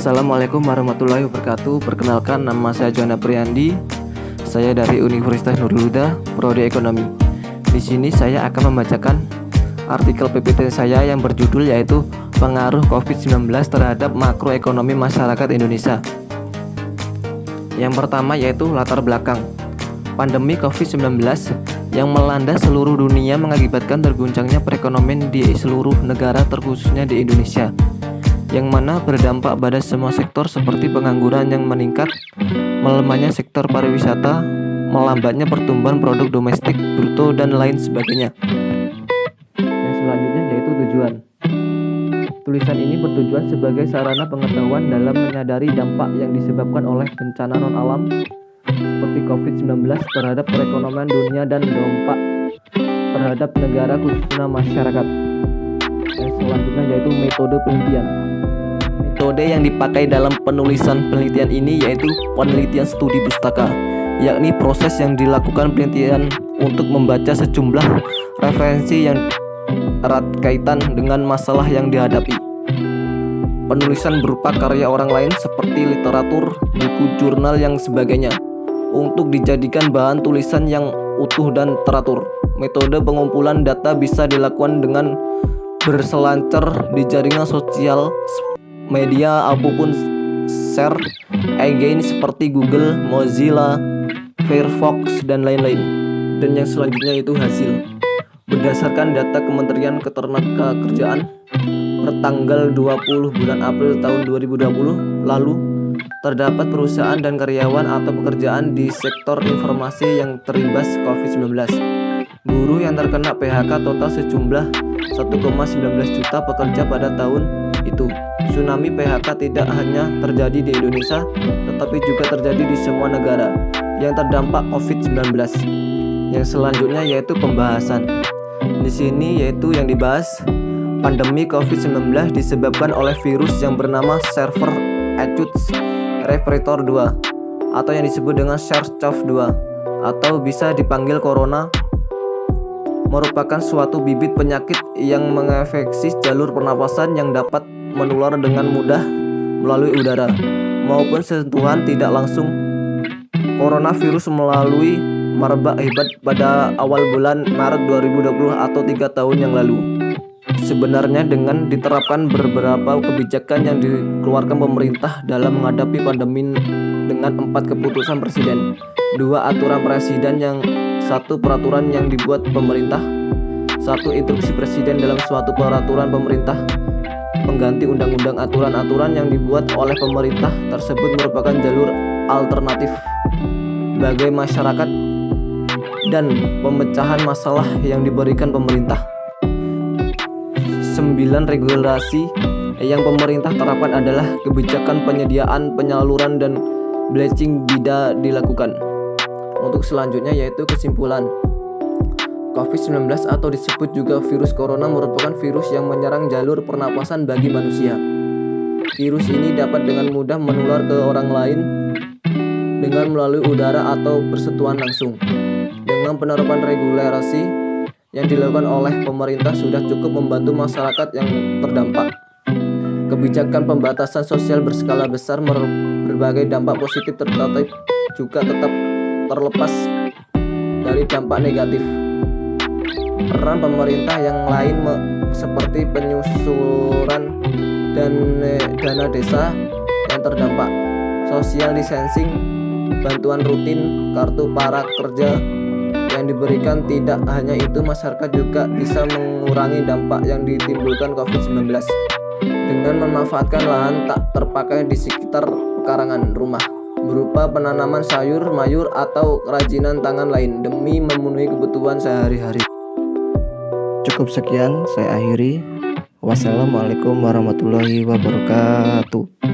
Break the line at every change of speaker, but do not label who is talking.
Assalamualaikum warahmatullahi wabarakatuh. Perkenalkan, nama saya Johanna Priyandi. Saya dari Universitas Nurul Huda, Prodi Ekonomi. Di sini saya akan membacakan artikel PPT saya yang berjudul yaitu Pengaruh COVID-19 terhadap makroekonomi masyarakat Indonesia. Yang pertama yaitu latar belakang. Pandemi COVID-19 yang melanda seluruh dunia mengakibatkan terguncangnya perekonomian di seluruh negara, terkhususnya di Indonesia, yang mana berdampak pada semua sektor seperti pengangguran yang meningkat, melemahnya sektor pariwisata, melambatnya pertumbuhan produk domestik bruto, dan lain sebagainya. Yang selanjutnya yaitu tujuan. Tulisan ini bertujuan sebagai sarana pengetahuan dalam menyadari dampak yang disebabkan oleh bencana non-alam seperti COVID-19 terhadap perekonomian dunia dan dampak terhadap negara khususnya masyarakat. Yang selanjutnya yaitu metode penelitian. Metode yang dipakai dalam penulisan penelitian ini yaitu penelitian studi pustaka, yakni proses yang dilakukan penelitian untuk membaca sejumlah referensi yang erat kaitan dengan masalah yang dihadapi. Penulisan berupa karya orang lain seperti literatur, buku, jurnal, yang sebagainya, untuk dijadikan bahan tulisan yang utuh dan teratur. Metode pengumpulan data bisa dilakukan dengan berselancar di jaringan sosial media apapun share again seperti Google, Mozilla, Firefox, dan lain-lain. Dan yang selanjutnya itu hasil. Berdasarkan data Kementerian Ketenagakerjaan per tanggal 20 bulan April tahun 2020 lalu, terdapat perusahaan dan karyawan atau pekerjaan di sektor informasi yang terimbas COVID-19. Buruh yang terkena PHK total sejumlah 1,19 juta pekerja pada tahun itu. Tsunami PHK tidak hanya terjadi di Indonesia, tetapi juga terjadi di semua negara yang terdampak COVID-19. Yang selanjutnya yaitu pembahasan. Di sini yaitu yang dibahas, pandemi COVID-19 disebabkan oleh virus yang bernama Server Acute Respirator 2 atau yang disebut dengan SARS-CoV-2 atau bisa dipanggil corona, merupakan suatu bibit penyakit yang menginfeksi jalur pernapasan yang dapat menular dengan mudah melalui udara maupun sentuhan tidak langsung. Coronavirus merebak hebat pada awal bulan Maret 2020 atau 3 tahun yang lalu. Sebenarnya dengan diterapkan beberapa kebijakan yang dikeluarkan pemerintah dalam menghadapi pandemi dengan 4 keputusan presiden, 2 aturan presiden, yang 1 peraturan yang dibuat pemerintah, 1 instruksi presiden dalam suatu peraturan pemerintah pengganti undang-undang. Aturan-aturan yang dibuat oleh pemerintah tersebut merupakan jalur alternatif bagi masyarakat dan pemecahan masalah yang diberikan pemerintah. 9 regulasi yang pemerintah terapkan adalah kebijakan penyediaan, penyaluran, dan blading tidak dilakukan. Untuk selanjutnya yaitu kesimpulan. COVID-19 atau disebut juga virus corona merupakan virus yang menyerang jalur pernapasan bagi manusia. Virus ini dapat dengan mudah menular ke orang lain dengan melalui udara atau bersentuhan langsung. Dengan penerapan regulasi yang dilakukan oleh pemerintah sudah cukup membantu masyarakat yang terdampak. Kebijakan pembatasan sosial berskala besar berbagai dampak positif tetapi juga tetap terlepas dari dampak negatif. Peran pemerintah yang lain seperti penyusuran dan dana desa yang terdampak, social distancing, bantuan rutin, kartu prakerja yang diberikan. Tidak hanya itu, masyarakat juga bisa mengurangi dampak yang ditimbulkan COVID-19 dengan memanfaatkan lahan tak terpakai di sekitar pekarangan rumah berupa penanaman sayur, mayur, atau kerajinan tangan lain demi memenuhi kebutuhan sehari-hari. Cukup sekian, saya akhiri. Wassalamualaikum warahmatullahi wabarakatuh.